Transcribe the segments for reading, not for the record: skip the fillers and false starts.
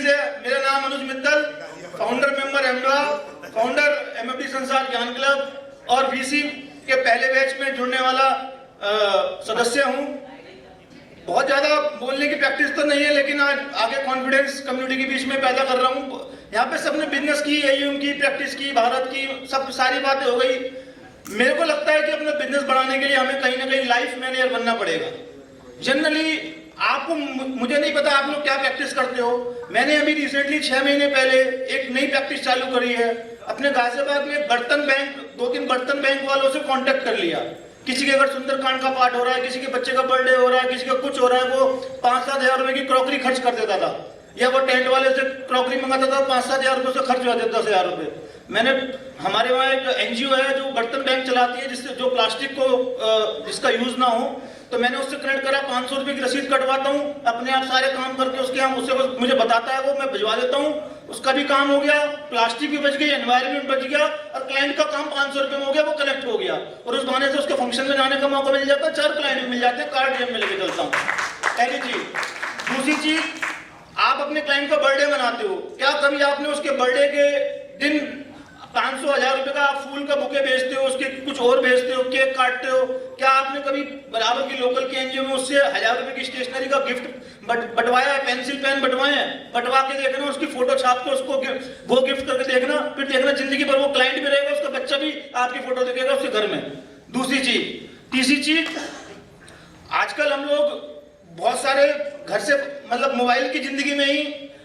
से, मेरा नाम अनुज मित्तल, फाउंडर मेंबर एमडा, founder MFD Sansar Gyan club और वीसी के पहले बैच में जुड़ने वाला सदस्य हूं। बहुत ज्यादा बोलने की प्रैक्टिस तो नहीं है, लेकिन आज आगे कॉन्फिडेंस कम्युनिटी के बीच में पैदा कर रहा हूं। यहाँ पे सबने बिजनेस की, एयूएम की, प्रैक्टिस की, भारत की, सब सारी बातें हो गई। मेरे को लगता है कि अपना बिजनेस बढ़ाने के लिए हमें कहीं ना कहीं लाइफ मैनेजर बनना पड़ेगा। जनरली आपको, मुझे नहीं पता आप लोग क्या प्रैक्टिस करते हो। मैंने अभी रिसेंटली 6 महीने पहले एक नई प्रैक्टिस चालू करी है। अपने गाजियाबाद में बर्तन बैंक, 2-3 बर्तन बैंक वालों से कांटेक्ट कर लिया। किसी के अगर सुंदरकांड का पाठ हो रहा है, किसी के बच्चे का बर्थडे हो रहा है, किसी का कुछ हो रहा है, वो 5-7 हज़ार रुपए की क्रॉकरी खर्च कर देता था, या वो टेंट वाले से क्रॉकरी मंगाता था, 5-7 हज़ार रुपए से खर्च हो जाते 10 हज़ार रुपए। मैंने, हमारे वहाँ एक एनजीओ है जो बर्तन बैंक चलाती है, जिससे जो प्लास्टिक को जिसका यूज ना हो, तो मैंने उससे कनेक्ट करा, 500 रुपए की रसीद कटवाता हूँ, अपने आप सारे काम करके उसके हम उससे मुझे बताता है, वो मैं भिजवा देता हूँ, उसका भी काम हो गया, प्लास्टिक भी बच गई, एनवायरनमेंट बच गया, और क्लाइंट का काम 500 रुपए में हो गया, वो कलेक्ट हो गया, और उस बहाने से उसके फंक्शन में जाने का मौका मिल जाता है, 4 क्लाइंट मिल जाते हैं, कार्ड जेब में लेके चलता हूँ। पहली चीज। दूसरी चीज, आप अपने क्लाइंट का बर्थडे मनाते हो, क्या कभी आपने उसके बर्थडे के दिन 500-1000 रुपए का आप फूल का बुके बेचते हो, उसके कुछ और बेचते हो, केक काटते हो? क्या आपने कभी बराबर की लोकल के एनजीओ में उससे 1000 रुपए की स्टेशनरी का गिफ्ट बंटवाया है, पेंसिल पेन बंटवाए हैं? बंटवा के देखना, उसकी फोटो छाप के उसको वो गिफ्ट करके देखना, फिर देखना जिंदगी भर वो क्लाइंट भी रहेगा, उसका बच्चा भी आपकी फोटो देखेगा उसके घर में। दूसरी चीज। तीसरी चीज, आजकल हम लोग बहुत सारे घर से, मतलब मोबाइल की जिंदगी में ही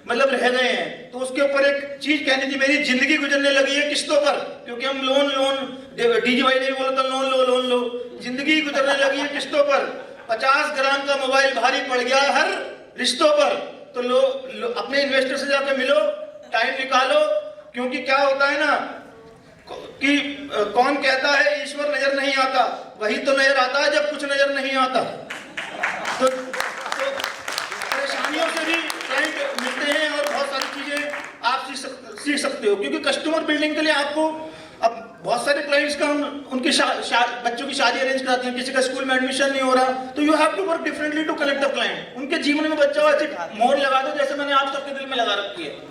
मतलब रह गए हैं, तो उसके ऊपर एक चीज कहनी थी। मेरी जिंदगी गुजरने लगी है किस्तों पर, क्योंकि हम लोन डीजी भाई ने बोला था लोन लो। जिंदगी गुजरने लगी है किस्तों पर। 50 ग्राम का मोबाइल भारी पड़ गया हर रिश्तों पर। तो अपने इन्वेस्टर से जाकर मिलो, टाइम निकालो, क्योंकि क्या होता है ना कि कौन कहता है ईश्वर नजर नहीं आता, वही तो नजर आता है जब कुछ नजर नहीं आता। तो परेशानियों से भी क्लाइंट मिलते हैं और बहुत सारी चीजें आप सीख सकते हो, क्योंकि कस्टमर बिल्डिंग के लिए आपको, अब बहुत सारे क्लाइंट्स का उनके बच्चों की शादी अरेंज कराते हैं, किसी का स्कूल में एडमिशन नहीं हो रहा, तो you have to work differently to collect the client. उनके जीवन में बच्चा ऐसे मोहर लगा दो जैसे मैंने आप सबके दिल में लगा रखी है। ठीक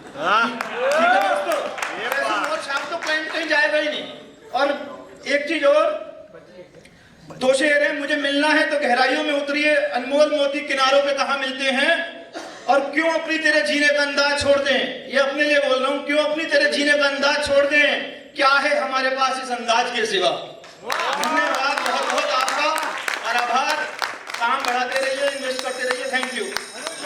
है दोस्तों, ऐसे मोहर छाप तो क्लाइंट कहीं जाएगा ही नहीं। और एक चीज और, 2 शेर है, मुझे मिलना है तो गहराइयों में उतरिए, अनमोल मोती किनारों पे कहाँ मिलते हैं, और क्यों अपनी तेरे जीने का अंदाज छोड़ दें। ये अपने लिए बोल रहा हूं, क्यों अपनी तेरे जीने का अंदाज छोड़ दें, क्या है हमारे पास इस अंदाज के सिवा। धन्यवाद बहुत बहुत आपका, और आभार। काम बढ़ाते रहिए, इन्वेस्ट करते रहिए। Thank you.